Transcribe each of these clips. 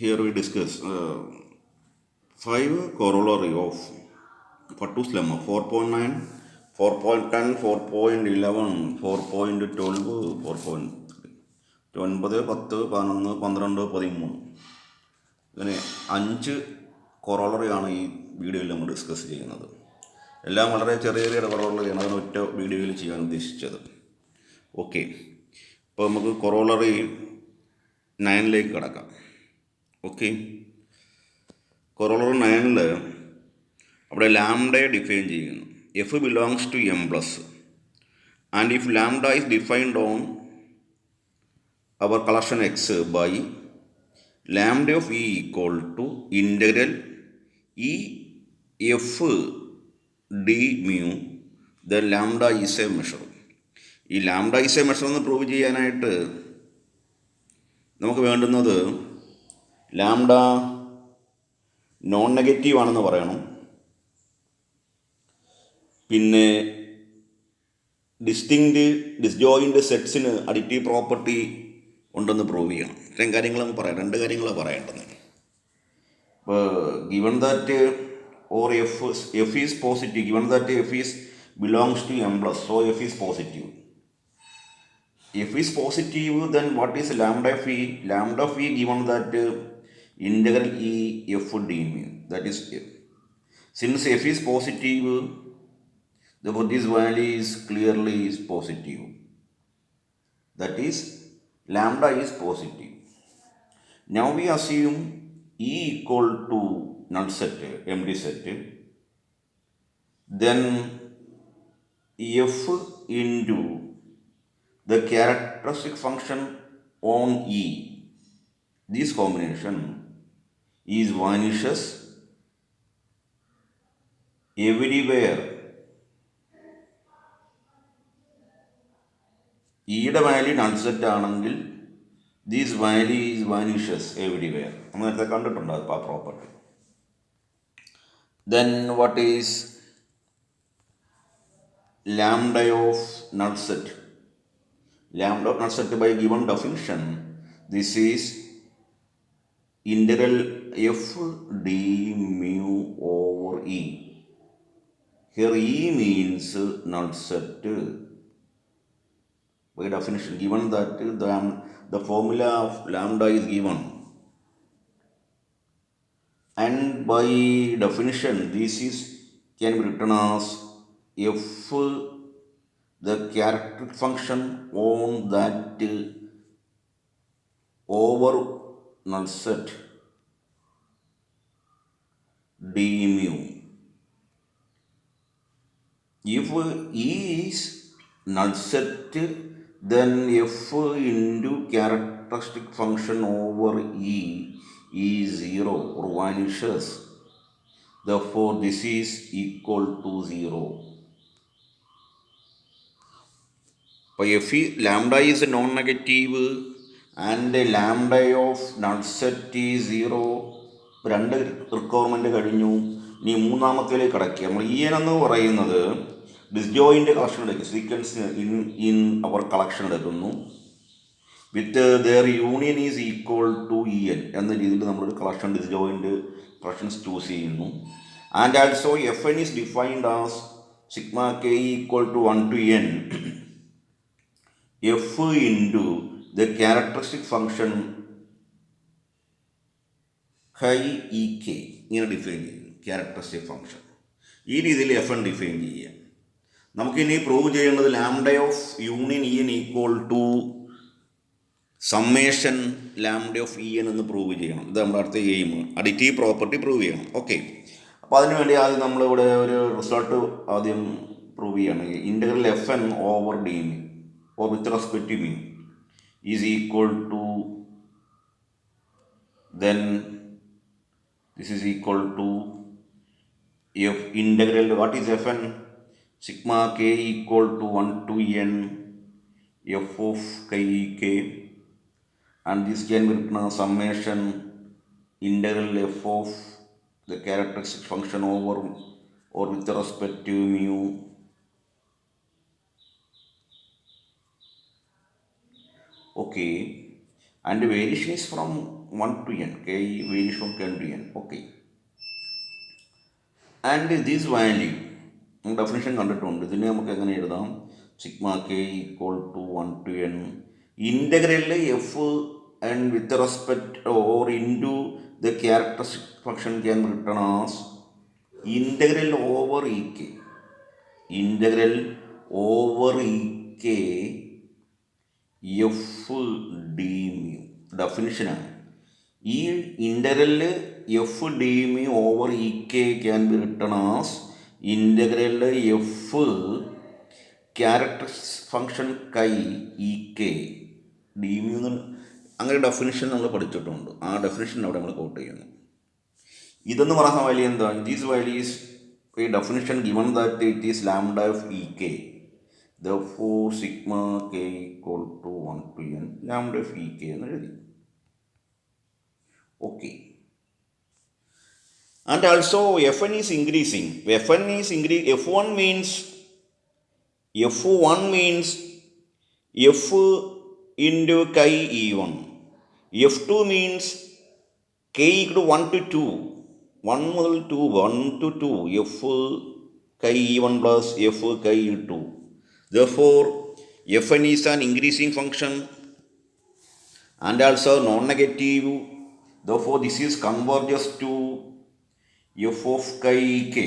Here we discuss 5 corollary of Fattu's lemma 4.9, 4.10, 4.11, 4.12, 4.9, 10, 11, 12, 13 ഇങ്ങനെ 5 കൊറോളറിയാണ് ഈ വീഡിയോയിൽ നമ്മൾ ഡിസ്കസ് ചെയ്യുന്നത്. എല്ലാം വളരെ ചെറിയ ചെറിയ കൊറോളറിയാണ് അതിന് ഒറ്റ വീഡിയോയിൽ ചെയ്യാൻ ഉദ്ദേശിച്ചത്. ഓക്കെ, ഇപ്പോൾ നമുക്ക് കൊറോളറി 9 കടക്കാം. ഓക്കെ, കൊറോളറി 9 അവിടെ ലാംഡയെ ഡിഫൈൻ ചെയ്യുന്നു. F belongs to M plus and if lambda is defined on our collection X by lambda of E equal to integral E F D mu the lambda is a measure. ഈ lambda is a measure എന്ന് prove ചെയ്യാനായിട്ട് നമുക്ക് വേണ്ടുന്നത് lambda non negative ആണെന്ന് പറയണം, പിന്നെ disjoint സെറ്റ്സിന് additive property ഉണ്ടെന്ന് പ്രൂവ് ചെയ്യണം. ഇത്രയും കാര്യങ്ങൾ നമുക്ക് പറയാം. 2 കാര്യങ്ങളാണ് പറയേണ്ടത്. ഇപ്പോൾ given that or F is positive, given that F is belongs to M plus, so F is positive. F is positive, then what is lambda of e? Lambda of e given that integral e f d mu, that is f. Since f is positive, therefore this value is clearly is positive, that is lambda is positive. Now we assume e equal to null set, empty set, then f into the characteristic function on e, this combination is vanishes everywhere. ഈയുടെ value null set ആണെങ്കിൽ these value is vanishes everywhere. നമ്മൾ നേരത്തെ കണ്ടിട്ടുണ്ട് അത് ആ property. Then what is lambda of null set? Lambda of null set by given definition, this is integral f d mu over e. Here e means null set by definition, given that the formula of lambda is given, and by definition this is can be written as f the characteristic function on that over null set d mu. If e is null set, then f into characteristic function over e is 0 or vanishes. Therefore this is equal to 0. If lambda is non-negative and lambda of null set is 0, 2 requirement കഴിഞ്ഞു. ഇനി മൂന്നാമത്തേലേക്ക് കടക്കുക. നമ്മൾ E N എന്ന് പറയുന്നത് disjoint collection എടുക്കും, sequence in our collection എടുക്കുന്നു. With their union is equal to E N എന്ന രീതിയിൽ നമ്മളൊരു കളക്ഷൻ ഡിസ്ജോയിൻ്റ് കളക്ഷൻസ് ചൂസ് ചെയ്യുന്നു. And also F N is defined as sigma K equal to 1 to n f into the characteristic function high e k, ഇങ്ങനെ define ചെയ്യും characteristic function. ഈ രീതിയിൽ F N define ചെയ്യുക. നമുക്കിനി prove ചെയ്യേണ്ടത് lambda of union E N equal to summation lambda of E N എന്ന് prove ചെയ്യണം. ഇത് നമ്മുടെ അടുത്ത എയിം, അഡിറ്റീവ് പ്രോപ്പർട്ടി പ്രൂവ് ചെയ്യണം. ഓക്കെ, അപ്പോൾ അതിനുവേണ്ടി ആദ്യം നമ്മളിവിടെ ഒരു റിസൾട്ട് ആദ്യം പ്രൂവ് ചെയ്യണമെങ്കിൽ integral F N over D N or with respect to mu is equal to, then this is equal to f integral, what is fn? Sigma k equal to 1 to n f of k e k, and this can be written as summation integral f of the characteristic function over or with respect to mu okay, and variation is from 1 to n, k varies from k to n. Okay. And this value definition കണ്ടിട്ടുണ്ട്. ഇതിനെ നമുക്ക് എങ്ങനെ എഴുതാം? Sigma k equal to 1 to n ഇൻ്റഗ്രലിൽ f and with respect or into the characteristic function can written as integral over e k. Integral over e k f D mu ഡെഫിനിഷനാണ്. ഈ ഇൻ്റഗ്രലിൽ f D mu over e k can be written as ഇൻ്റഗ്രലിൽ f characteristic function chi e k d mu എന്ന് അങ്ങനെ definition നമ്മൾ പഠിച്ചിട്ടുണ്ട്. ആ definition അവിടെ നമ്മൾ കോട്ട് ചെയ്യുന്നു. ഇതെന്ന് പറയുന്ന വാല്യൂ എന്താ? These value is A definition given that it is lambda of E K. Therefore sigma k equal to 1 to n lambda of e k എന്ന് എഴുതി. Okay. And also fn is increasing. F1 means f into chi e1. F2 means k equal to 1 to 2. 1 മുതൽ 2, 1 to 2 f chi e1 plus f chi e2. Therefore, fn is an increasing function and also non-negative. Therefore, this is converges to f of chi k,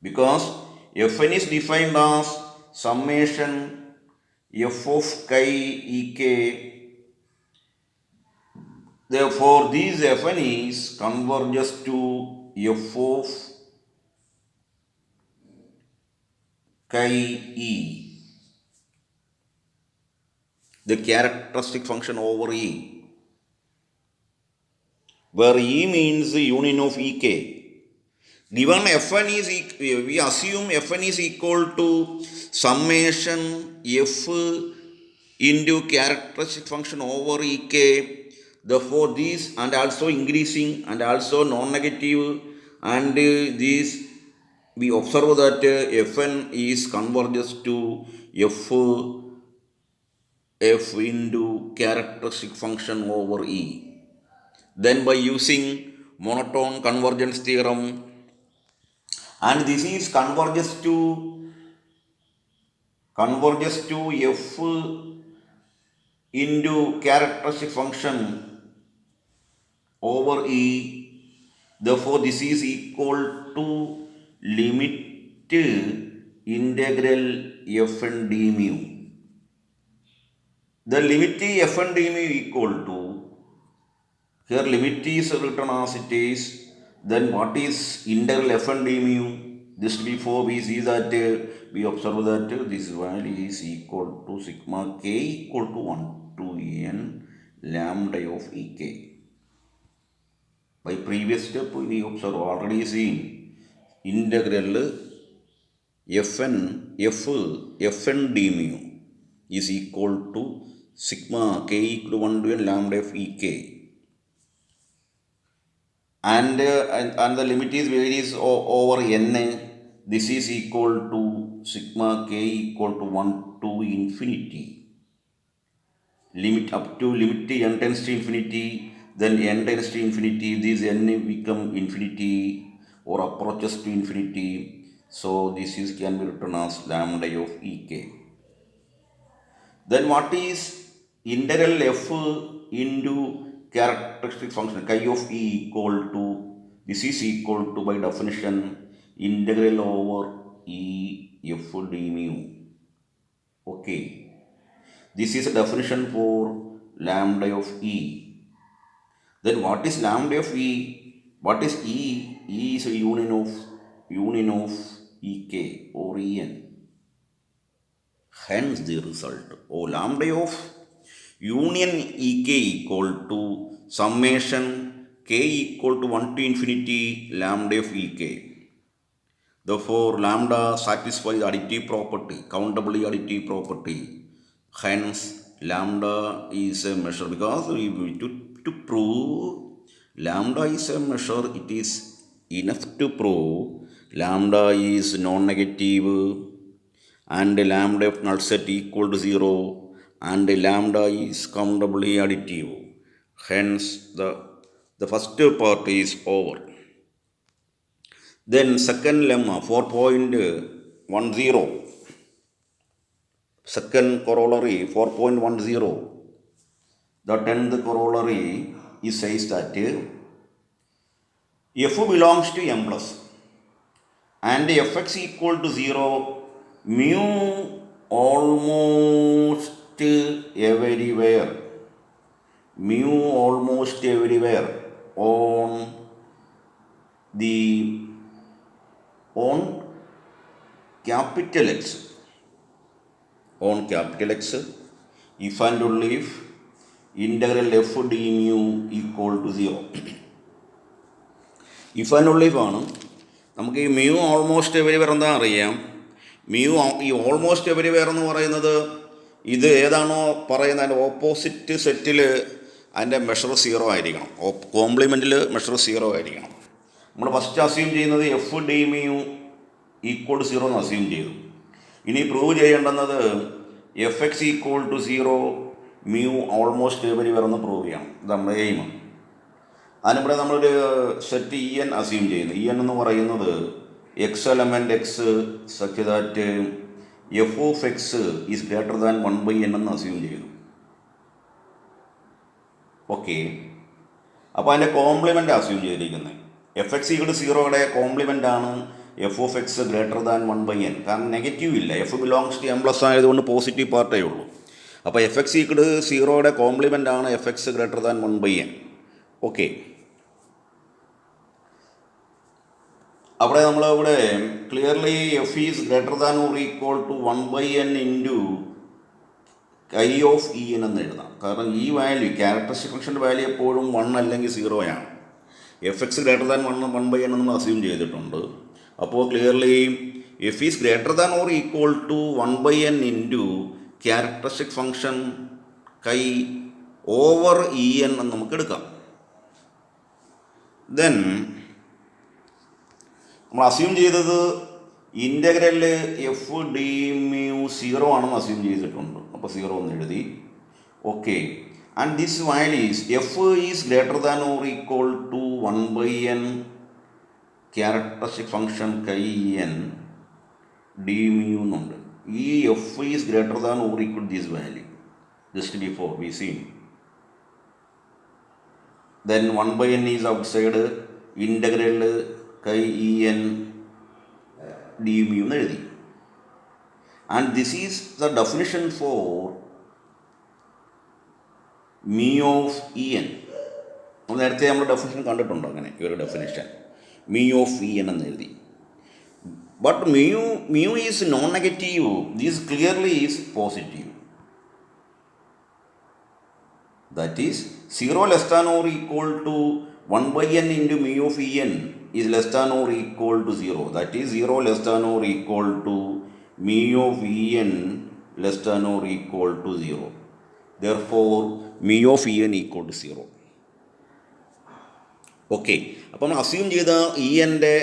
because fn is defined as summation f of chi e k. Therefore, this fn is converges to f of chi e, the characteristic function over e, where e means the union of ek. Given fn is, we assume fn is equal to summation f into characteristic function over ek. Therefore this, and also increasing and also non-negative, and this we observe that fn is converges to f into characteristic function over e. Then by using monotone convergence theorem, and this is converges to f into characteristic function over e. Therefore this is equal to limit integral fn d mu. The limit fn d mu equal to, here limit is written as it is, then what is integral fn d mu? Just before we see that we observe that this value is equal to sigma k equal to 1 to n lambda of ek. By previous step we observe already seen integral fn d mu is equal to sigma k equal to 1 to n lambda of ek, and the limit is varies over n. This is equal to sigma k equal to 1 to infinity, limit up to limit n tends to infinity, then n tends to infinity, this n become infinity or approaches to infinity. So this is can be written as lambda of ek. Then what is integral f into characteristic function chi of e equal to, this is equal to by definition integral over e f d mu. Okay, this is a definition for lambda of e. Then what is lambda of e? What is e? E is a union of ek or en. Hence the result, lambda of union ek equal to summation k equal to 1 to infinity lambda of ek. Therefore lambda satisfies additive property, countably additive property. Hence lambda is a measure, because to prove lambda is a measure, it is enough to prove lambda is non-negative and lambda of null set equal to 0 and lambda is countably additive. Hence, the first part is over. Then second lemma 4.10. Second corollary 4.10. The 10th corollary says that f belongs to m plus and fx equal to 0 mu almost everywhere on capital X, if and only if integral f d mu equal to 0. If and only if ആണ്. നമുക്ക് ഈ mu almost everywhere എന്താ അറിയാം. ഈ almost everywhere എന്ന് പറയുന്നത് ഇത് ഏതാണോ പറയുന്നത് അതിൻ്റെ ഓപ്പോസിറ്റ് സെറ്റിൽ അതിൻ്റെ മെഷർ 0 ആയിരിക്കണം. കോംപ്ലിമെൻറ്റിൽ മെഷർ 0 ആയിരിക്കണം. നമ്മൾ ഫസ്റ്റ് അസ്യൂം ചെയ്യുന്നത് f D mu equal to 0 എന്ന് അസ്യൂം ചെയ്തു. ഇനി പ്രൂവ് ചെയ്യേണ്ടുന്നത് f x equal to 0 mu almost everywhere എന്ന് പ്രൂവ് ചെയ്യണം. ഇത് നമ്മുടെ എയിം. അതിനിവിടെ നമ്മളൊരു സെറ്റ് ഇ എൻ അസ്യൂം ചെയ്യുന്നു. ഇ എൻ എന്ന് പറയുന്നത് x element X such that F of x is greater than 1/n എന്ന് അസ്യൂം ചെയ്തു. ഓക്കെ, അപ്പോൾ അതിൻ്റെ കോംപ്ലിമെൻ്റ് അസ്യൂം ചെയ്തിരിക്കുന്നത് എഫ് എക്സ് ഈക്വൽ ടു 0യുടെ കോംപ്ലിമെൻ്റ് ആണ് f of X greater than 1/n. കാരണം നെഗറ്റീവ് ഇല്ല, f belongs to M plus ആയതുകൊണ്ട് പോസിറ്റീവ് പാർട്ടേ ഉള്ളൂ. അപ്പോൾ എഫ് എക്സ് ഈക്വൽ ടു 0യുടെ കോംപ്ലിമെൻ്റ് ആണ് f X greater than 1/n. Okay, അവിടെ നമ്മളിവിടെ clearly F is greater than or equal to 1/n into i of E N എന്ന് എഴുതാം. കാരണം ഈ വാല്യൂ ക്യാരക്ടറിസ്റ്റിക് ഫംഗ്ഷൻ്റെ വാല്യൂ എപ്പോഴും 1 അല്ലെങ്കിൽ 0 ആണ്. F X greater than 1/n നമ്മൾ അസ്യൂം ചെയ്തിട്ടുണ്ട്. അപ്പോൾ clearly F is greater than or equal to 1/n into characteristic function chi over E N എന്ന് നമുക്ക് എടുക്കാം. ദെൻ നമ്മൾ അസ്യൂം ചെയ്തത് ഇൻ്റഗ്രല് എഫ് ഡി മ്യൂ 0 ആണെന്ന് അസ്യൂം ചെയ്തിട്ടുണ്ട്. അപ്പോൾ 0 എന്ന് എഴുതി. Okay, and this value is F is greater than or equal to 1/n characteristic function chi N D mu എന്നുണ്ട്. ഈ F is greater than or equal this value just before we seen. Then 1/n is outside integral chi E N D mu എന്ന് എഴുതി. And this is the definition for mu of E N. നമ്മൾ നേരത്തെ നമ്മൾ definition കണ്ടിട്ടുണ്ടോ അങ്ങനെ ഈ ഒരു definition mu of E N എന്ന് എഴുതി. But mu is non negative, this clearly is positive. That is 0 less than or equal to 1/n into mu of E N is less than or equal to 0. That is 0 less than or equal to mu of En less than or equal to 0. Therefore, mu of En equal to 0. Okay, അപ്പോൾ നമ്മൾ assume ചെയ്ത E എൻ്റെ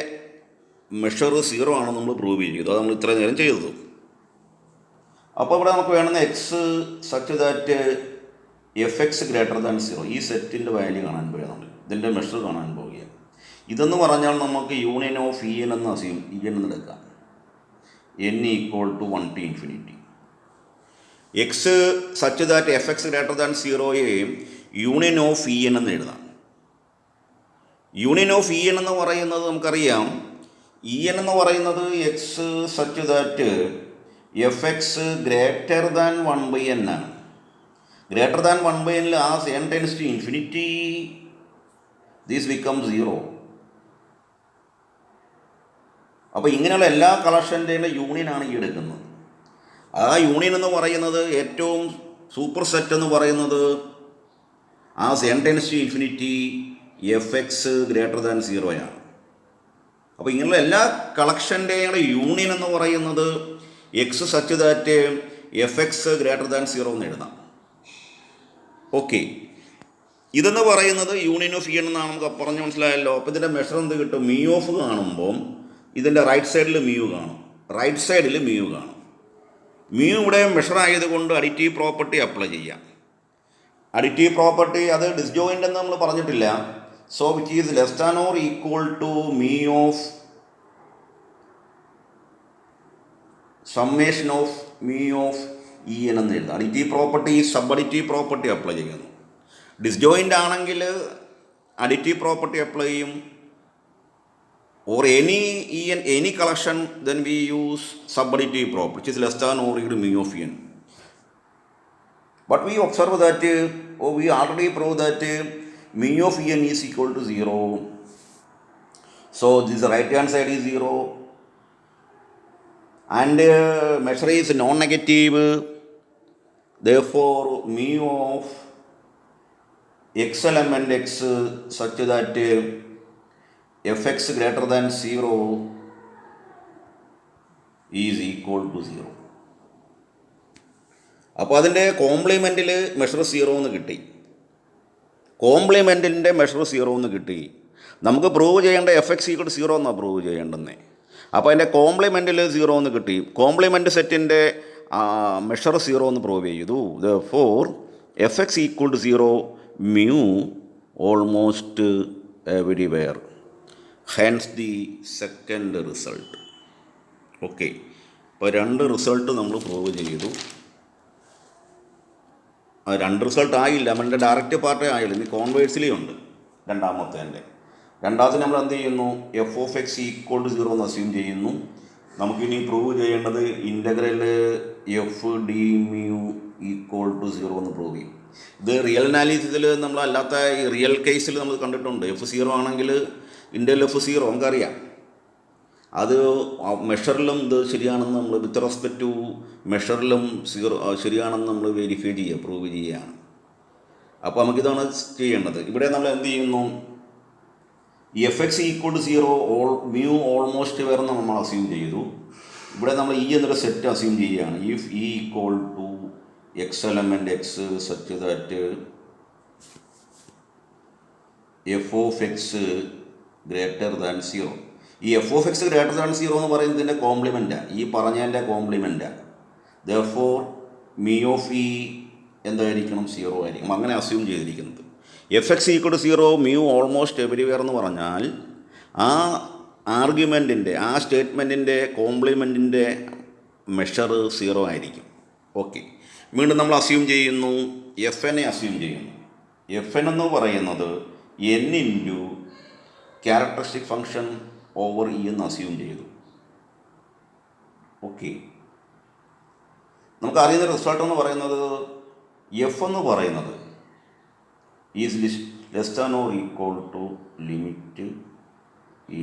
measure 0 ആണെന്ന് നമ്മൾ prove ചെയ്തു. അത് നമ്മൾ ഇത്ര നേരം ചെയ്തത്. അപ്പോൾ ഇവിടെ നമുക്ക് വേണമെന്ന് X such that F X greater than 0 ഈ സെറ്റിൻ്റെ വാല്യൂ കാണാൻ പോവുകയാണ്. നമ്മൾ ഇതിൻ്റെ മെഷർ കാണാൻ പോവുകയാണ്. ഇതെന്ന് പറഞ്ഞാൽ നമുക്ക് യൂണിയൻ ഓഫ് ഇ എൻ എന്ന് അസ്യൂം ഇ എൻ എന്ന് എടുക്കാം. N equal to 1 to infinity. X such that F X greater than 0യെ യൂണിയൻ ഓഫ് ഇ എൻ എന്ന് എഴുതാം. യൂണിയൻ ഓഫ് ഇ എൻ എന്ന് പറയുന്നത് നമുക്കറിയാം, ഇ എൻ എന്ന് പറയുന്നത് X such that F X greater than 1/n ആണ്. Greater than 1/n as n tends to infinity this becomes 0. അപ്പോൾ ഇങ്ങനെയുള്ള എല്ലാ കളക്ഷൻ്റെയും യൂണിയനാണ് ഈ എടുക്കുന്നത്. ആ യൂണിയൻ എന്ന് പറയുന്നത് ഏറ്റവും സൂപ്പർ സെറ്റ് എന്ന് പറയുന്നത് as n tends to infinity F X greater than 0 ആണ്. അപ്പോൾ ഇങ്ങനെയുള്ള എല്ലാ കളക്ഷൻ്റെയും യൂണിയൻ എന്ന് പറയുന്നത് X such that F X greater than 0 എന്ന് എഴുതാം. ഓക്കെ, ഇതെന്ന് പറയുന്നത് യൂണിയൻ ഓഫ് ഇ എൻ എന്നാണ് നമുക്ക് പറഞ്ഞ് മനസ്സിലായല്ലോ. അപ്പോൾ ഇതിൻ്റെ മെഷർ എന്ത് കിട്ടും? മ്യൂ ഓഫ് കാണുമ്പം ഇതിൻ്റെ റൈറ്റ് സൈഡിൽ മ്യൂ കാണും, റൈറ്റ് സൈഡിൽ മ്യൂ കാണും. മ്യൂ ഇവിടെ മെഷർ ആയതുകൊണ്ട് അഡിറ്റീവ് പ്രോപ്പർട്ടി അപ്ലൈ ചെയ്യാം. അഡിറ്റീവ് പ്രോപ്പർട്ടി അത് ഡിസ്ജോയിൻ്റ് എന്ന് നമ്മൾ പറഞ്ഞിട്ടില്ല. So which is less than or equal to mu of summation of mu of E N എന്ന് എഴുതാം. Additive property subadditive property apply ചെയ്യുന്നു. ഡിസ്ജോയിൻ്റ് ആണെങ്കിൽ അഡിറ്റീവ് പ്രോപ്പർട്ടി അപ്ലൈ ചെയ്യും. Or any collection, then we use subadditive property, which is less than or equal to mu of n. But we observe that, we already proved that mu of n is equal to 0. So this right hand side is 0, and measure is non-negative. Therefore mu of x element x such that fx greater than 0 is equal to 0. അപ്പോൾ അതിൻ്റെ കോംപ്ലിമെൻറ്റിൽ measure 0 എന്ന് കിട്ടി. കോംപ്ലിമെൻറ്റിൻ്റെ measure 0 എന്ന് കിട്ടി. നമുക്ക് prove ചെയ്യേണ്ട F X equal to 0 എന്നാണ് prove ചെയ്യേണ്ടത്. അപ്പോൾ അതിൻ്റെ കോംപ്ലിമെൻറ്റിൽ 0 എന്ന് കിട്ടി. കോംപ്ലിമെൻറ്റ് സെറ്റിൻ്റെ മെഷർ 0 എന്ന് പ്രൂവ് ചെയ്തു. For F X equal to 0 mu almost everywhere. Hence the second result. Okay, ഇപ്പോൾ 2 റിസൾട്ട് നമ്മൾ പ്രൂവ് ചെയ്തു. ആ 2 റിസൾട്ട് ആയില്ല, നമ്മളുടെ ഡയറക്റ്റ് പാർട്ടേ ആയില്ല, ഇനി കോൺവേഴ്സിലി ഉണ്ട് രണ്ടാമത്തെ. രണ്ടാമത്തെ നമ്മൾ എന്ത് ചെയ്യുന്നു, F of X equal to 0 എന്ന് അസ്യൂം ചെയ്യുന്നു. നമുക്കിനി പ്രൂവ് ചെയ്യേണ്ടത് integral F D mu equal to 0 എന്ന് പ്രൂവ് ചെയ്യും. ഇത് റിയൽ അനാലിസിസിൽ നമ്മളല്ലാത്ത ഈ റിയൽ കേസിൽ നമ്മൾ കണ്ടിട്ടുണ്ട്. എഫ് 0 ആണെങ്കിൽ ഇൻ്റഗ്രൽ എഫ് 0 നമുക്കറിയാം. അത് മെഷറിലും ഇത് ശരിയാണെന്ന് നമ്മൾ വിത്ത് റെസ്പെക്ട് ടു മെഷറിലും 0 ശരിയാണെന്ന് നമ്മൾ വെരിഫൈ ചെയ്യുക, പ്രൂവ് ചെയ്യുകയാണ്. അപ്പോൾ നമുക്കിതാണ് ചെയ്യേണ്ടത്. ഇവിടെ നമ്മൾ എന്ത് ചെയ്യുന്നു, ഈ F X equal to 0 mu almost വരുന്ന നമ്മൾ അസ്യൂം ചെയ്തു. ഇവിടെ നമ്മൾ ഇ എന്നൊരു സെറ്റ് അസ്യൂം ചെയ്യുകയാണ്. If E equal to X element X such that F of X greater than 0. ഈ F of X greater than 0 എന്ന് പറയുന്നത് ഇതിൻ്റെ കോംപ്ലിമെൻറ്റാണ്, ഈ പറഞ്ഞതിൻ്റെ കോംപ്ലിമെൻറ്റാണ്. ദെർഫോർ മീ ഓഫ് ഇ എന്തായിരിക്കണം, 0 ആയിരിക്കും. അങ്ങനെ അസ്യൂം ചെയ്തിരിക്കുന്നത്. F X equal to 0 mu almost everywhere എന്ന് പറഞ്ഞാൽ ആ ആർഗ്യുമെൻറ്റിൻ്റെ, ആ സ്റ്റേറ്റ്മെൻറ്റിൻ്റെ കോംപ്ലിമെൻറ്റിൻ്റെ മെഷർ 0 ആയിരിക്കും. ഓക്കെ, വീണ്ടും നമ്മൾ അസ്യൂം ചെയ്യുന്നു, എഫ് എനെ അസ്യൂം ചെയ്യുന്നു. എഫ് എൻ എന്ന് പറയുന്നത് n into characteristic function over e എന്ന് അസ്യൂം ചെയ്തു. ഓക്കെ, നമുക്കറിയുന്ന റിസൾട്ട് എന്ന് പറയുന്നത് എഫ് എന്ന് പറയുന്നത് is less than or equal to limit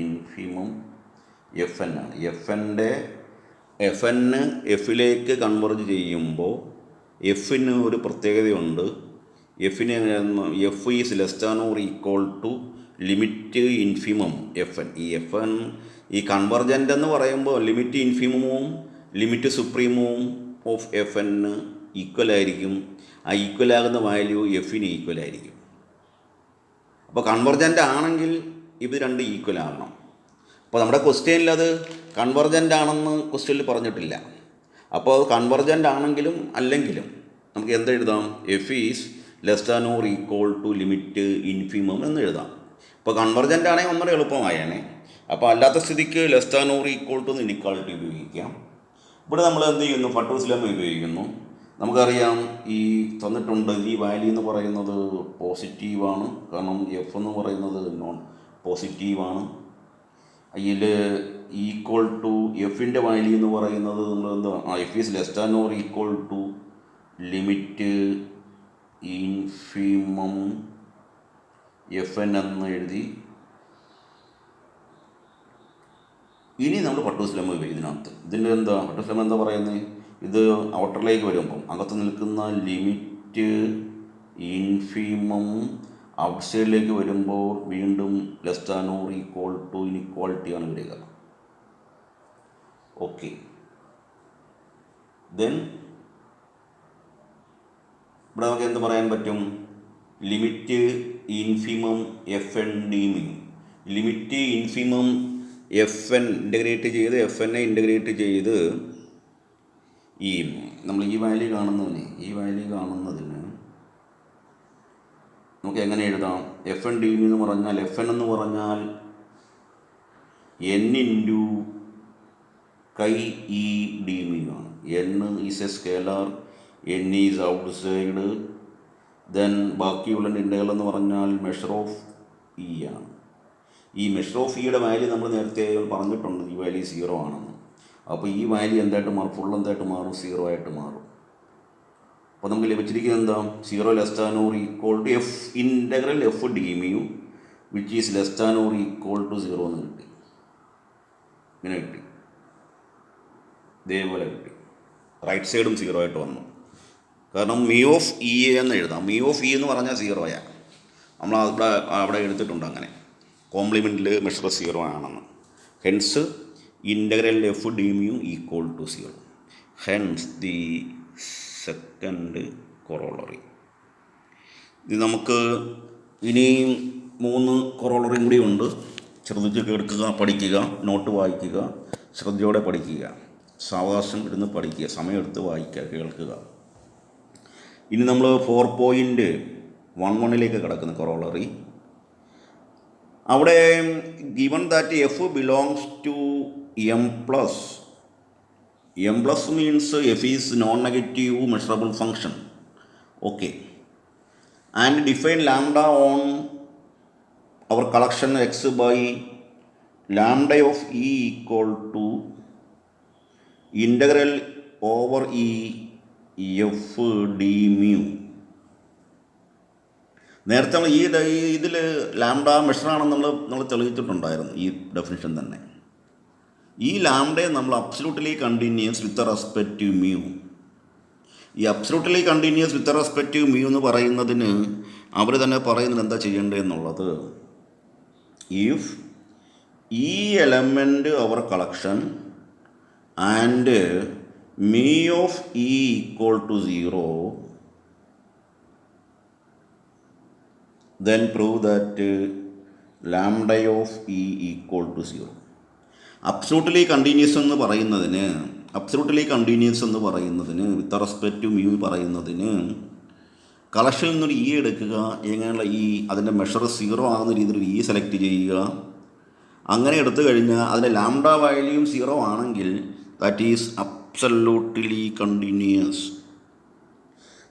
infimum F n ആണ്. എഫ് എൻ എഫിലേക്ക് കൺവെർജ് ചെയ്യുമ്പോൾ എഫിന് ഒരു പ്രത്യേകതയുണ്ട്. F is less than or equal to limit infimum F n. ഈ കൺവെർജൻ്റ് എന്ന് പറയുമ്പോൾ ലിമിറ്റ് ഇൻഫിമവും ലിമിറ്റ് സുപ്രീമവും ഓഫ് എഫ് എൻ ഈക്വൽ ആയിരിക്കും. ആ ഈക്വൽ ആകുന്ന വാല്യൂ എഫിന് ഈക്വൽ ആയിരിക്കും. അപ്പോൾ കൺവെർജൻ്റ് ആണെങ്കിൽ ഇത് 2 ഈക്വൽ ആകണം. അപ്പോൾ നമ്മുടെ ക്വസ്റ്റ്യനിൽ അത് കൺവെർജൻ്റ് ആണെന്ന് ക്വസ്റ്റ്യനിൽ പറഞ്ഞിട്ടില്ല. അപ്പോൾ കൺവെർജൻ്റ് ആണെങ്കിലും അല്ലെങ്കിലും നമുക്ക് എന്തെഴുതാം, f is less than or equal to limit infimum എന്ന് എഴുതാം. ഇപ്പോൾ കൺവെർജൻ്റ് ആണെങ്കിൽ ഒന്നര എളുപ്പമായേനെ. അപ്പോൾ അല്ലാത്ത സ്ഥിതിക്ക് less than or equal to inequality ഉപയോഗിക്കാം. ഇവിടെ നമ്മൾ എന്ത് ചെയ്യുന്നു, ഫട്ടൂസ് ലെമ്മ ഉപയോഗിക്കുന്നു. നമുക്കറിയാം, ഈ തന്നിട്ടുണ്ട് ഈ വാല്യൂ എന്ന് പറയുന്നത് പോസിറ്റീവാണ്, കാരണം എഫ് എന്ന് പറയുന്നത് നോൺ പോസിറ്റീവാണ്. അതിൽ ഈക്വൽ ടു എഫിൻ്റെ വാല്യൂ എന്ന് പറയുന്നത് നമ്മൾ എന്താ, F is less than or equal to limit infimum F N എന്ന് എഴുതി. ഇനി നമ്മൾ പട്ടൂസ് ലെമ്മ ഇതിനകത്ത് ഇതിൻ്റെ എന്താ പട്ടൂസ് ലെമ്മ എന്താ പറയുന്നത്, ഇത് ഔട്ടറിലേക്ക് വരുമ്പം അകത്ത് നിൽക്കുന്ന ലിമിറ്റ് ഇൻഫിമം ഔട്ട് സൈഡിലേക്ക് വരുമ്പോൾ വീണ്ടും less than or equal to ഇനിക്വാളിറ്റിയാണ് വരിക. ഓക്കെ, ദെൻ ഇവിടെ നമുക്ക് എന്ത് പറയാൻ പറ്റും, limit infimum F N D mu. Limit infimum F n integrate ചെയ്ത് എഫ് എന്നെ ഇൻ്റഗ്രേറ്റ് ചെയ്ത് നമ്മൾ ഈ വാല്യൂ കാണുന്നതിന് നമുക്ക് എങ്ങനെ എഴുതാം? എഫ് എൻ ഡി എന്ന് പറഞ്ഞാൽ എഫ് എൻ എന്ന് പറഞ്ഞാൽ എൻ ഇൻറ്റു കൈ ഇ ഡി മി ആണ്. N is A scalar, N is out side, then ബാക്കിയുള്ള ഇൻ്റഗ്രൽ എന്ന് പറഞ്ഞാൽ മെഷർ ഓഫ് ഇ ആണ്. ഈ മെഷർ ഓഫ് ഇയുടെ വാല്യൂ നമ്മൾ നേരത്തെ പറഞ്ഞിട്ടുണ്ട്, ഈ വാല്യൂ 0 ആണെന്ന്. അപ്പോൾ ഈ വാല്യൂ എന്തായിട്ട് മാറും? ഫുൾ എന്തായിട്ട് മാറും? 0 ആയിട്ട് മാറും. അപ്പോൾ നമുക്ക് ലഭിച്ചിരിക്കുന്നത് എന്താ? 0 less than or equal to F integral F D mu which is less than or equal to 0 എന്ന് കിട്ടി. ഇങ്ങനെ കിട്ടി, ഇതേപോലെ കിട്ടി. റൈറ്റ് സൈഡും 0 ആയിട്ട് വന്നു. കാരണം മ്യൂ ഓഫ് ഇ എന്ന് എഴുതാം. മ്യൂ ഓഫ് ഇ എന്ന് പറഞ്ഞാൽ 0 നമ്മൾ അവിടെ എടുത്തിട്ടുണ്ട് അങ്ങനെ. കോംപ്ലിമെൻറ്റിൽ മെഷർ 0 ആണെന്ന്. Hence integral F D mu equal to 0. Hence the second corollary. ഇത് നമുക്ക് ഇനിയും 3 കൊറോളറിയും കൂടി ഉണ്ട്. ശ്രദ്ധിച്ച് കേൾക്കുക, പഠിക്കുക, നോട്ട് വായിക്കുക, ശ്രദ്ധയോടെ പഠിക്കുക, സാവകാശം ഇരുന്ന് പഠിക്കുക, സമയമെടുത്ത് വായിക്കുക, കേൾക്കുക. ഇനി നമ്മൾ 4.11 കിടക്കുന്ന കൊറോളറി. അവിടെ given that F belongs to M plus. M plus means F is non negative measurable function. Okay. And define lambda on our collection x by lambda of e equal to integral over e f d mu. നേരത്തെ നമ്മൾ ഇതിൽ lambda മെഷറാണെന്ന് നമ്മൾ തെളിയിച്ചിട്ടുണ്ടായിരുന്നു, ഈ definition തന്നെ. ഈ ലാംഡയെ നമ്മൾ absolutely continuous with respect to mu. ഈ absolutely continuous with respect to mu എന്ന് പറയുന്നതിന് അവർ തന്നെ പറയുന്നത് എന്താ ചെയ്യേണ്ടതെന്നുള്ളത്. If e element our collection and mu of e equal to 0, then prove that lambda of e equal to 0. Absolutely continuous എന്ന് പറയുന്നതിന് വിത്ത് റെസ്പെക്ട് ടു മ്യൂ പറയുന്നതിന് കളക്ഷനിൽ നിന്നൊരു ഇ എടുക്കുക. എങ്ങനെയുള്ള ഇ? അതിൻ്റെ മെഷർ 0 ആകുന്ന രീതിയിൽ ഇ സെലക്ട് ചെയ്യുക. അങ്ങനെ എടുത്തു കഴിഞ്ഞാൽ അതിൻ്റെ ലാംഡ വാല്യൂം 0 ആണെങ്കിൽ ദാറ്റ് ഈസ് അബ്സല്യൂട്ട്ലി കണ്ടിന്യൂസ്.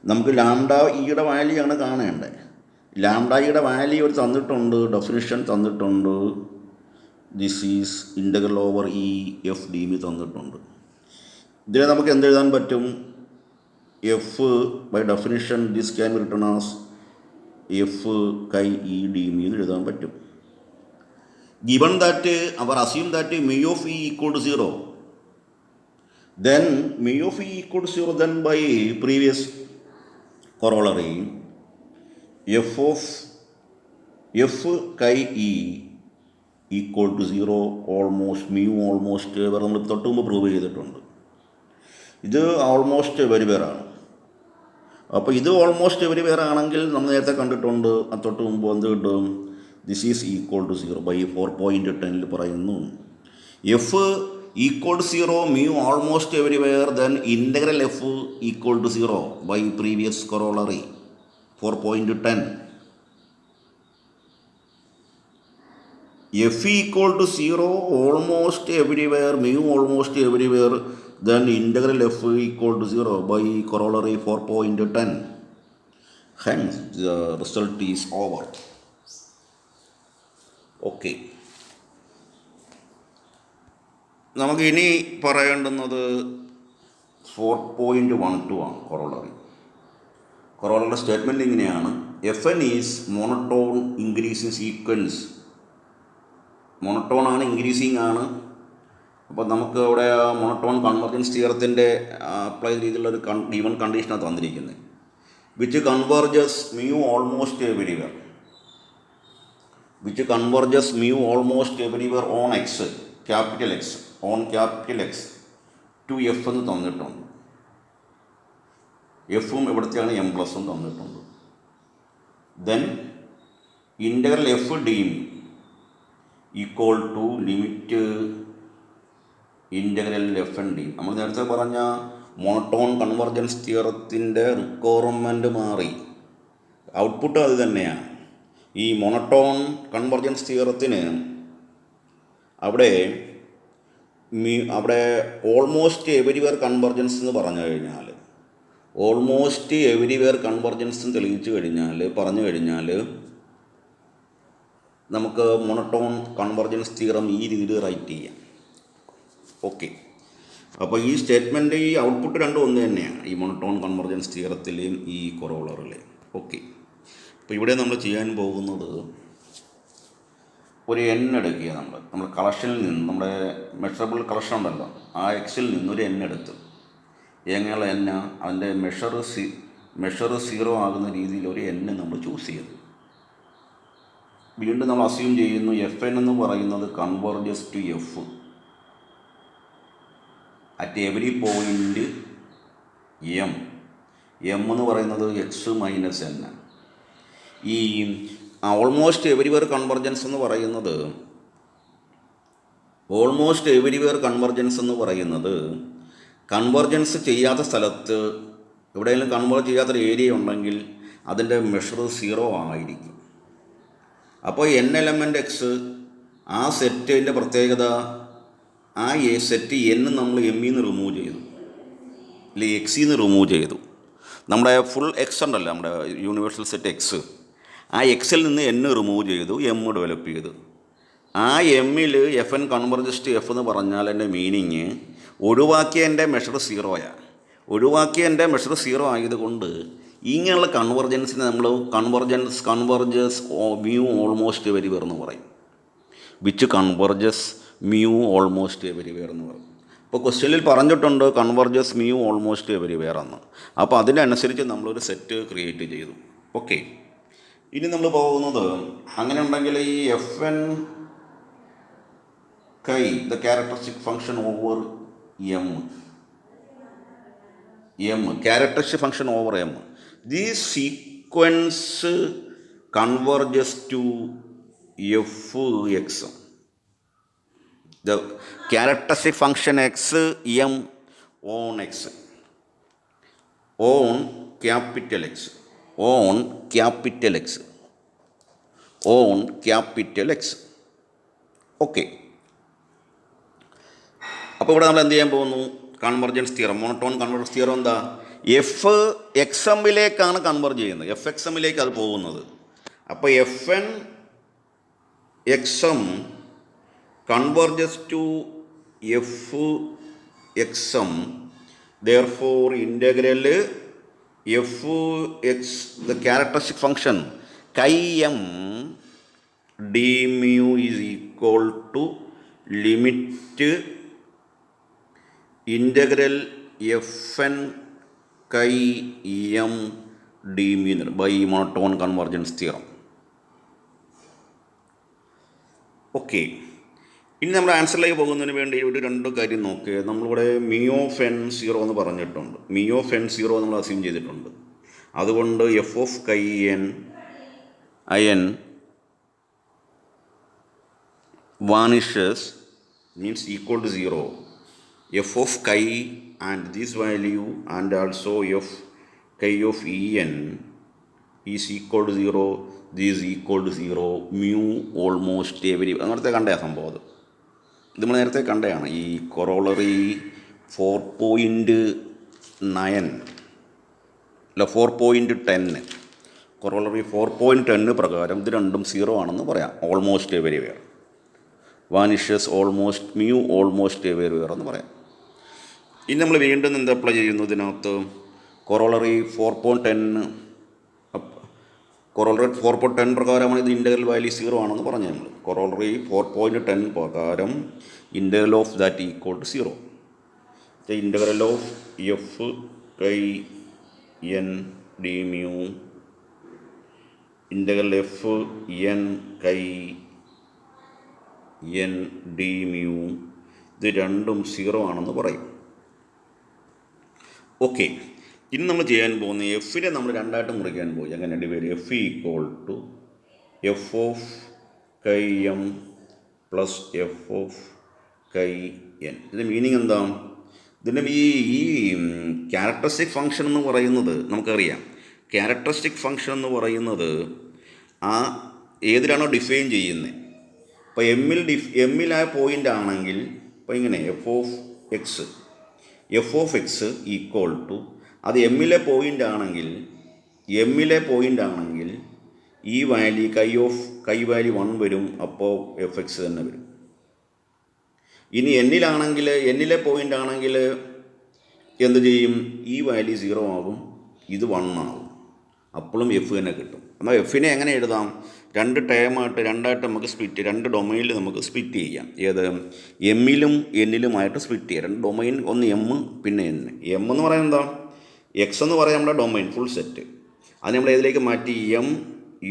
നമുക്ക് ലാംഡ ഇയുടെ വാല്യൂ ആണ് കാണേണ്ടത്. ലാംഡ ഇയുടെ വാല്യൂ ഒരു തന്നിട്ടുണ്ട്, ഡെഫിനിഷൻ തന്നിട്ടുണ്ട്. This is integral over e F d mu തന്നിട്ടുണ്ട്. ഇതിനെ നമുക്ക് എന്തെഴുതാൻ പറ്റും? F by definition this can be written as f chi e d mu എന്ന് എഴുതാൻ പറ്റും. ഗിവൺ ദാറ്റ് അവർ assume that mu of e equal to 0, then mu of e equal to 0, then by previous corollary f of f chi e equal to 0 almost mu almost വേറെ നമ്മൾ തൊട്ട് മുമ്പ് prove ചെയ്തിട്ടുണ്ട്. ഇത് ഓൾമോസ്റ്റ് എവരിവെയർ ആണ്. അപ്പോൾ ഇത് ഓൾമോസ്റ്റ് എവരിവെയർ ആണെങ്കിൽ നമ്മൾ നേരത്തെ കണ്ടിട്ടുണ്ട്, തൊട്ട് മുമ്പ് എന്ത് കിട്ടും? This is equal to 0 by 4.10 പറയുന്നു. F equal to 0 mu almost everywhere, then integral F equal to 0 by previous corollary 4.10. F equal to 0 almost everywhere, mu almost everywhere, then integral f equal to 0 by corollary 4.10. Hence the result is over. Okay. നമുക്ക് ഇനി പറയേണ്ടുന്നത് 4.12 ആണ് corollary. Corollary statement ഇങ്ങനെയാണ്: F N is monotone increasing sequence. Monotone ആണ്, increasing ആണ്. അപ്പോൾ നമുക്ക് അവിടെ മോണോട്ടോൺ കൺവെർജൻസ് തിയറത്തിൻ്റെ അപ്ലൈ ചെയ്തിട്ടുള്ളൊരു ഗിവൺ കണ്ടീഷനാണ് തന്നിരിക്കുന്നത്. Which converges mu almost everywhere, which converges mu almost everywhere on X, capital X, on capital X to F എന്ന് തന്നിട്ടുണ്ട്. എഫും ഇവിടുത്തെയാണ് എം പ്ലസും തന്നിട്ടുണ്ട്. Then integral F D equal to limit integral F N D. നമ്മൾ നേരത്തെ പറഞ്ഞ monotone convergence തിയറത്തിൻ്റെ requirement മാറി. ഔട്ട്പുട്ട് അത് തന്നെയാണ്. ഈ മോണോട്ടോൺ കൺവെർജൻസ് തിയറത്തിന് അവിടെ ഓൾമോസ്റ്റ് എവരിവെയർ കൺവെർജൻസ് എന്ന് പറഞ്ഞു കഴിഞ്ഞാൽ, ഓൾമോസ്റ്റ് എവരിവെയർ കൺവെർജൻസ് തെളിയിച്ചു കഴിഞ്ഞാൽ പറഞ്ഞു കഴിഞ്ഞാൽ നമുക്ക് മോണോട്ടോൺ കൺവെർജൻസ് തിയറം ഈ രീതിയിൽ റൈറ്റ് ചെയ്യാം. ഓക്കെ, അപ്പോൾ ഈ സ്റ്റേറ്റ്മെൻറ്റ് ഈ ഔട്ട്പുട്ട് രണ്ടും ഒന്ന് തന്നെയാണ്, ഈ മോണോട്ടോൺ കൺവെർജൻസ് തിയറത്തിലെയും ഈ കൊറോളറിലെയും. ഓക്കെ, അപ്പോൾ ഇവിടെ നമ്മൾ ചെയ്യാൻ പോകുന്നത് ഒരു എൻ എടുക്കുക. നമ്മുടെ കളക്ഷനിൽ നിന്ന്, നമ്മുടെ മെഷറബിൾ കളക്ഷൻ ഉണ്ടല്ലോ, ആ എക്സിൽ നിന്നൊരു എൻ എടുത്ത്, എങ്ങനെയുള്ള എന്ന അതിൻ്റെ മെഷർ 0 ആകുന്ന രീതിയിൽ ഒരു എൻ നമ്മൾ ചൂസ് ചെയ്തു. വീണ്ടും നമ്മൾ അസ്യൂം ചെയ്യുന്നു എഫ് എൻ എന്ന് പറയുന്നത് converges to F at every point M. M എന്ന് പറയുന്നത് എക്സ് മൈനസ് എൻ. ഈ ഓൾമോസ്റ്റ് എവരിവെയർ കൺവെർജൻസ് എന്ന് പറയുന്നത്, ഓൾമോസ്റ്റ് എവരിവെയർ കൺവെർജൻസ് എന്ന് പറയുന്നത് കൺവെർജൻസ് ചെയ്യാത്ത സ്ഥലത്ത് എവിടെയെങ്കിലും കൺവേർട്ട് ചെയ്യാത്തൊരു ഏരിയ ഉണ്ടെങ്കിൽ അതിൻ്റെ മെഷർ 0 ആയിരിക്കും. അപ്പോൾ എൻ എലമെൻ്റ് എക്സ് ആ സെറ്റിൻ്റെ പ്രത്യേകത, ആ സെറ്റ് എൻ നമ്മൾ എമ്മിൽ നിന്ന് റിമൂവ് ചെയ്തു, അല്ലെങ്കിൽ എക്സിൽ നിന്ന് റിമൂവ് ചെയ്തു. നമ്മുടെ ഫുൾ എക്സ് ഉണ്ടല്ലോ, നമ്മുടെ യൂണിവേഴ്സൽ സെറ്റ് എക്സ്, ആ എക്സിൽ നിന്ന് എൻ റിമൂവ് ചെയ്തു, എം ഡെവലപ്പ് ചെയ്തു. ആ എമ്മിൽ F N converges to F എന്ന് പറഞ്ഞാൽ എൻ്റെ മീനിങ് ഒഴിവാക്കിയതിൻ്റെ മെഷർ 0 ഒഴിവാക്കിയതിൻ്റെ മെഷർ 0 ആയതുകൊണ്ട് ഇങ്ങനെയുള്ള കൺവെർജൻസിന് നമ്മൾ കൺവെർജസ് മ്യൂ ഓൾമോസ്റ്റ് എവരിവെയർ എന്ന് പറയും. Which converges mu almost everywhere എന്ന് പറയും. ഇപ്പോൾ ക്വസ്റ്റ്യനിൽ പറഞ്ഞിട്ടുണ്ട് കൺവെർജസ് മ്യൂ ഓൾമോസ്റ്റ് എവരിവെയർ എന്ന്. അപ്പോൾ അതിനനുസരിച്ച് നമ്മളൊരു സെറ്റ് ക്രിയേറ്റ് ചെയ്തു. ഓക്കെ, ഇനി നമ്മൾ പോകുന്നത്, അങ്ങനെ ഉണ്ടെങ്കിൽ ഈ എഫ് എൻ കൈ the characteristic function over M, characteristic function over M, this sequence converges to fx. The characteristic function x m on x, on capital X, on capital X, on capital X. Okay, അപ്പോൾ ഇവിടെ നമ്മൾ എന്ത് ചെയ്യാൻ പോകുന്നു? Convergence theorem, monotone convergence theorem എന്താ? F x എമ്മിലേക്കാണ് converge ചെയ്യുന്നത്, f x എമ്മിലേക്ക് അത് പോകുന്നത്. അപ്പോൾ F n x m converges to f x m, therefore integral f x the characteristic function chi M d mu is equal to limit integral F N chi M d mu by monotone convergence theorem. Okay, ഇനി നമ്മൾ ആൻസറിലേക്ക് പോകുന്നതിന് വേണ്ടി ഒരു രണ്ട് കാര്യം നോക്കുക. നമ്മളിവിടെ mu of N 0 എന്ന് പറഞ്ഞിട്ടുണ്ട്, മ്യൂ ഓഫ് എൻ 0 നമ്മൾ അസ്യൂം ചെയ്തിട്ടുണ്ട്. അതുകൊണ്ട് F of chi N I N vanishes means equal to 0. F of chi and this value and also f chi of en is equal to 0, this is equal to 0, mu almost every. അങ്ങനത്തെ കണ്ടേ സംഭവം, അത് നമ്മൾ നേരത്തെ കണ്ടതാണ്. ഈ corollary 4.9 അല്ല 4.10, corollary 4.10 പ്രകാരം ഇത് രണ്ടും 0 ആണെന്ന് പറയാം. Almost everywhere vanishes almost mu almost everywhere എന്ന് പറയാം. ഇനി നമ്മൾ വീണ്ടും എന്ത് അപ്ലൈ ചെയ്യുന്നു ഇതിനകത്ത്? കൊറോളറി 4.10 പ്രകാരമാണ് ഇത് ഇൻ്റഗ്രൽ വാല്യൂ 0 ആണെന്ന് പറഞ്ഞു. നമ്മൾ കൊറോളറി 4.10 പ്രകാരം integral of that equal to 0. Integral of f chi N D mu integral F N chi N D mu ഇത് രണ്ടും 0 ആണെന്ന് പറയും. ഓക്കെ, ഇനി നമ്മൾ ചെയ്യാൻ പോകുന്ന എഫിനെ നമ്മൾ രണ്ടായിട്ട് മുറിക്കാൻ പോയി. അങ്ങനെ divide F equal to F of chi M plus F of chi N. ഇതിൻ്റെ മീനിങ് എന്താ? ഇതിൻ്റെ ഈ ക്യാരക്ടറിസ്റ്റിക് ഫംഗ്ഷൻ എന്ന് പറയുന്നത് നമുക്കറിയാം, ക്യാരക്ടറിസ്റ്റിക് ഫംഗ്ഷൻ എന്ന് പറയുന്നത് ആ ഏതിലാണോ ഡിഫൈൻ ചെയ്യുന്നത്. ഇപ്പോൾ എമ്മിൽ ആ പോയിൻ്റ് ആണെങ്കിൽ ഇപ്പോൾ ഇങ്ങനെ F of X equal to അത് എമ്മിലെ പോയിൻ്റ് ആണെങ്കിൽ ഈ വാല്യൂ കൈ വാല്യൂ 1 വരും. അപ്പോൾ എഫ് എക്സ് തന്നെ വരും. ഇനി എന്നിലെ പോയിൻ്റ് ആണെങ്കിൽ എന്ത് ചെയ്യും? ഈ വാല്യൂ 0 ആകും, ഇത് 1 ആകും. അപ്പോഴും എഫ് തന്നെ കിട്ടും. എന്നാൽ എഫിനെ എങ്ങനെ എഴുതാം? രണ്ടായിട്ട് നമുക്ക് രണ്ട് ഡൊമൈനിൽ നമുക്ക് സ്പ്ലിറ്റ് ചെയ്യാം. ഏത്? എമ്മിലും എന്നിലുമായിട്ട് സ്പ്ലിറ്റ് ചെയ്യാം. രണ്ട് ഡൊമൈൻ, ഒന്ന് എം പിന്നെ എൻ. എം എന്ന് പറയുന്നത് എന്താ? എക്സ് എന്ന് പറയാം നമ്മുടെ ഡൊമൈൻ ഫുൾ സെറ്റ്. അത് നമ്മൾ ഏതിലേക്ക് മാറ്റി? എം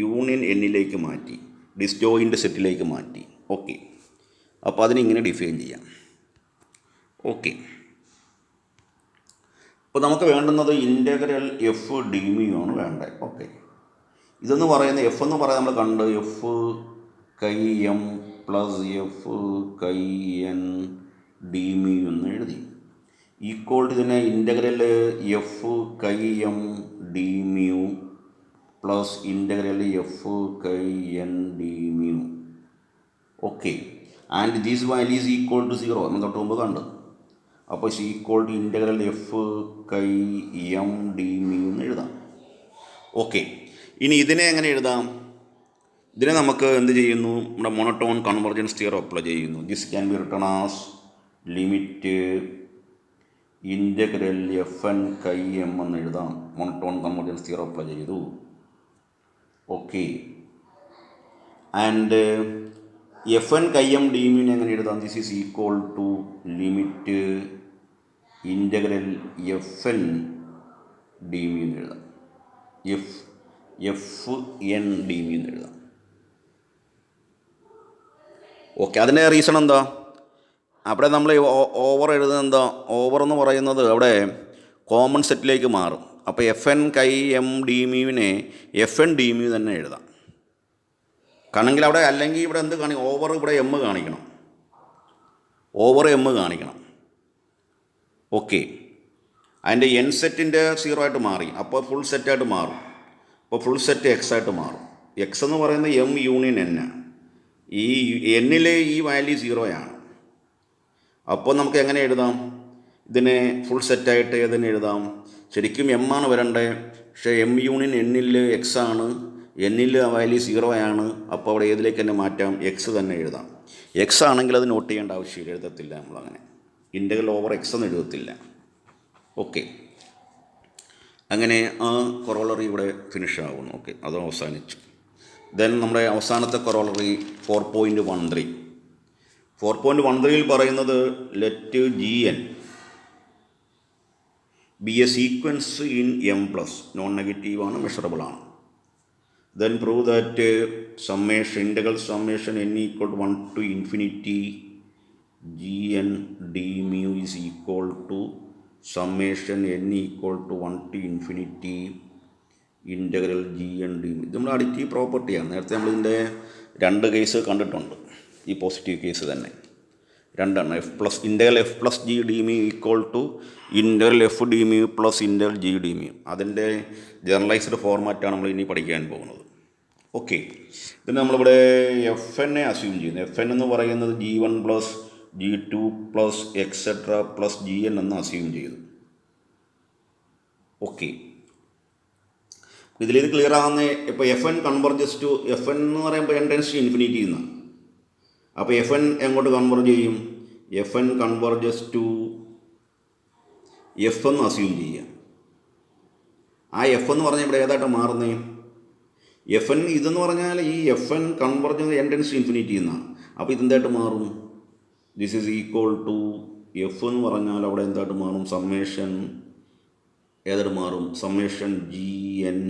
യൂണിയൻ എന്നിലേക്ക് മാറ്റി, ഡിസ്ജോയിൻ്റ് സെറ്റിലേക്ക് മാറ്റി. ഓക്കെ, അപ്പോൾ അതിനിങ്ങനെ ഡിഫൈൻ ചെയ്യാം. ഓക്കെ, അപ്പോൾ നമുക്ക് വേണ്ടുന്നത് ഇൻ്റഗ്രൽ എഫ് ഡി മ്യൂ ആണ് വേണ്ടത്. ഓക്കെ, ഇതെന്ന് പറയുന്നത് എഫ് എന്ന് പറയാൻ നമ്മൾ കണ്ട് f chi M plus f chi N D mu എന്ന് എഴുതി. ഈക്വൽ ടു ഇതിനെ integral f chi M d mu plus integral f chi N D mu. Okay, and these value is equal to 0 എന്ന് തൊട്ട് മുമ്പ് കണ്ടു. അപ്പോൾ equal to integral f chi M d mu എന്ന് എഴുതാം. ഓക്കെ, ഇനി ഇതിനെ എങ്ങനെ എഴുതാം? ഇതിനെ നമുക്ക് എന്ത് ചെയ്യുന്നു? നമ്മുടെ മോണോട്ടോൺ കൺവെർജൻസ് തിയറം അപ്ലൈ ചെയ്യുന്നു. This can be written as limit integral F N chi M എന്ന് എഴുതാം. മോണോട്ടോൺ കൺവെർജൻസ് തിയറം അപ്ലൈ ചെയ്തു. Okay, and F N chi M D മ്യൂവിനെ എങ്ങനെ എഴുതാം? This is equal to limit integral F N D mu എന്ന് എഴുതാം. F N D mu എന്ന് എഴുതാം. ഓക്കെ, അതിൻ്റെ റീസൺ എന്താ? അവിടെ നമ്മൾ ഓവർ എഴുതുന്നത് എന്താ? ഓവർ എന്ന് പറയുന്നത് അവിടെ കോമൺ സെറ്റിലേക്ക് മാറും. അപ്പോൾ F N chi M D മ്യൂവിനെ എഫ് എൻ ഡി മ്യൂ തന്നെ എഴുതാം. കാണെങ്കിൽ അവിടെ അല്ലെങ്കിൽ ഇവിടെ എന്ത് കാണിക്കും? ഓവർ ഇവിടെ എം കാണിക്കണം, ഓവർ എം കാണിക്കണം. ഓക്കെ, അതിൻ്റെ എൻ സെറ്റിൻ്റെ 0 ആയിട്ട് മാറി. അപ്പോൾ ഫുൾ സെറ്റായിട്ട് മാറും. അപ്പോൾ ഫുൾ സെറ്റ് എക്സ് ആയിട്ട് മാറും. എക്സ് എന്ന് പറയുന്നത് എം യൂണിയൻ എൻ. ഈ എന്നിലെ ഈ വാല്യൂ 0 ആണ്. അപ്പോൾ നമുക്ക് എങ്ങനെ എഴുതാം? ഇതിനെ ഫുൾ സെറ്റായിട്ട് ഏതിനെ എഴുതാം? ശരിക്കും എം ആണ് വരണ്ടേ, പക്ഷേ എം യൂണിയൻ എന്നിൽ എക്സ് ആണ്, എന്നിൽ ആ വാല്യൂ 0 ആണ്. അപ്പോൾ അവിടെ ഏതിലേക്ക് തന്നെ മാറ്റാം? എക്സ് തന്നെ എഴുതാം. എക്സ് ആണെങ്കിൽ അത് നോട്ട് ചെയ്യേണ്ട ആവശ്യമില്ല, എഴുതത്തില്ല നമ്മളങ്ങനെ. ഇൻ്റഗ്രൽ ഓവർ എക്സ് എന്ന് എഴുതത്തില്ല. ഓക്കെ, അങ്ങനെ ആ കൊറോളറി ഇവിടെ ഫിനിഷ് ആവുന്നു. ഓക്കെ, അത് അവസാനിച്ചു. ദെൻ നമ്മുടെ അവസാനത്തെ കൊറോളറി 4.13. 4.13ൽ പറയുന്നത് let G N be a sequence in M plus, non നെഗറ്റീവാണ്, മെഷറബിൾ ആണ്. Then prove that integral summation N equal to 1 to infinity G N D mu is equal to summation N equal to 1 to infinity integral G N D mu. ഇത് നമ്മൾ additive പ്രോപ്പർട്ടിയാണ്. നേരത്തെ നമ്മളിതിൻ്റെ 2 case കണ്ടിട്ടുണ്ട്. ഈ positive case തന്നെ 2 integral F plus G D mu equal to integral F D mu plus integral G D mu. അതിൻ്റെ generalised ഫോർമാറ്റാണ് നമ്മൾ ഇനി പഠിക്കാൻ പോകുന്നത്. ഓക്കെ, ഇതിന് നമ്മളിവിടെ എഫ് എന്നെ അസ്യൂം ചെയ്യുന്നു. എഫ് എൻ എന്ന് പറയുന്നത് G1 plus G2 plus etcetera plus G N എന്ന് അസ്യൂം ചെയ്തു. ഓക്കെ, ഇതിലിത് ക്ലിയർ ആകുന്ന ഇപ്പോൾ F N converges to F N എന്ന് പറയുമ്പോൾ n ടെൻഡ്സ് ടു ഇൻഫിനിറ്റി എന്ന്. അപ്പോൾ എഫ് എൻ എങ്ങോട്ട് കൺവെർജ് ചെയ്യും? F N converges to F എന്ന് അസ്യൂം ചെയ്യുക. ആ എഫ് എന്ന് പറഞ്ഞാൽ ഇവിടെ ഏതായിട്ട് മാറുന്നേ? എഫ് എൻ ഇതെന്ന് പറഞ്ഞാൽ ഈ F N converge n tends to infinity എന്നാണ്. അപ്പോൾ ഇതെന്തായിട്ട് മാറും? This is equal to F എന്ന് പറഞ്ഞാൽ അവിടെ എന്തായിട്ട് മാറും? സമ്മേഷൻ ഏതായിട്ട് മാറും? Summation G N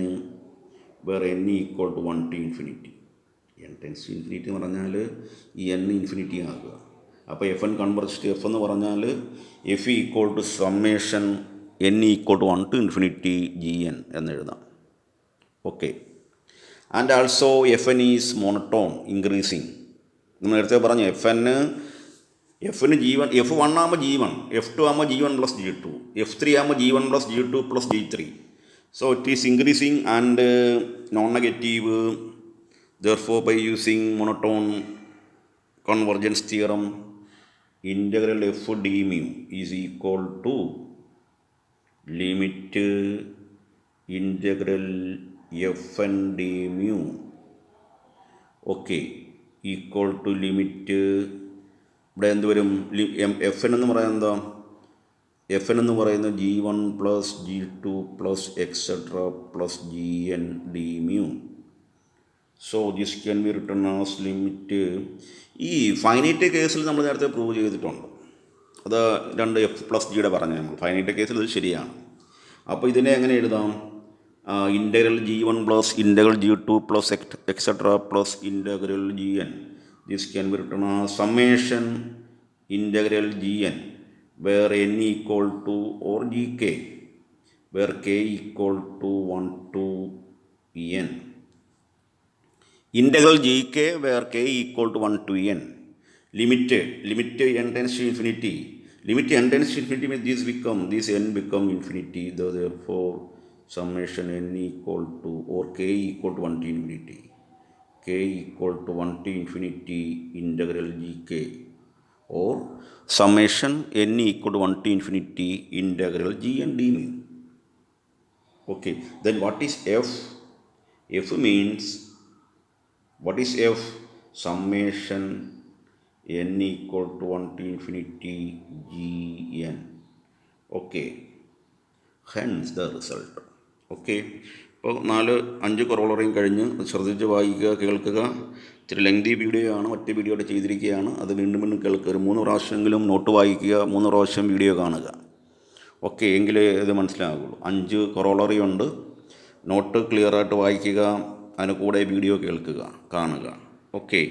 where N equal to 1 to infinity. n tends to infinity എന്ന് പറഞ്ഞാൽ ഈ n ഇൻഫിനിറ്റി ആകുക. അപ്പോൾ F N converge to F എന്ന് പറഞ്ഞാൽ F equal to summation n equal to 1 to infinity G N എന്നെഴുതാം. Okay, and also F N is monotone increasing. നമ്മൾ നേരത്തെ പറഞ്ഞു എഫിന് G1, F1 ആകുമ്പോൾ G1, F2 ആകുമ്പോൾ G1 പ്ലസ് G2, F3 ആകുമ്പോൾ G1 plus G2 plus G3. So it is increasing and non-negative. Therefore, by using monotone convergence theorem, integral f d mu is equal to limit integral fn d mu, okay, equal to limit ഇവിടെ എന്ത് വരും? F N എന്ന് പറയുന്നത് എന്താ? F N എന്ന് പറയുന്നത് G1 plus G2 plus etcetera plus GN D mu. So this can be written as limit. ഈ finite കേസിൽ നമ്മൾ നേരത്തെ പ്രൂവ് ചെയ്തിട്ടുണ്ട്. അത് രണ്ട് എഫ് പ്ലസ് ജിയുടെ പറഞ്ഞു നമ്മൾ. ഫൈനൈറ്റ് കേസിൽ ഇത് ശരിയാണ്. അപ്പോൾ ഇതിനെ എങ്ങനെ എഴുതാം? Integral G1 plus integral G2 plus etcetera plus integral GN. This can be written as summation integral GN where n equal to or gk, where k equal to 1 to n. Integral gk where k equal to 1 to n. Limit n tends to infinity. Limit n tends to infinity means this n become infinity. Therefore, summation n equal to or k equal to 1 to infinity. K equal to 1 to infinity integral gk or summation n equal to 1 to infinity integral Gn d mu. Okay, then what is f? F means, what is f? Summation n equal to 1 to infinity Gn. Okay, hence the result. Okay, ഇപ്പോൾ 4-5 കൊറോളറിയും കഴിഞ്ഞ് ശ്രദ്ധിച്ച് വായിക്കുക, കേൾക്കുക. ഇത്തിരി lengthy video ആണ്, ഒറ്റ video ആയിട്ട് ചെയ്തിരിക്കുകയാണ്. അത് വീണ്ടും വീണ്ടും കേൾക്കുക. ഒരു 3 പ്രാവശ്യമെങ്കിലും നോട്ട് വായിക്കുക, 3 പ്രാവശ്യം വീഡിയോ കാണുക. ഓക്കെ, എങ്കിലേ ഇത് മനസ്സിലാകുള്ളൂ. 5 കൊറോളറി ഉണ്ട്. നോട്ട് ക്ലിയറായിട്ട് വായിക്കുക, അതിന് കൂടെ വീഡിയോ കേൾക്കുക, കാണുക. ഓക്കെ.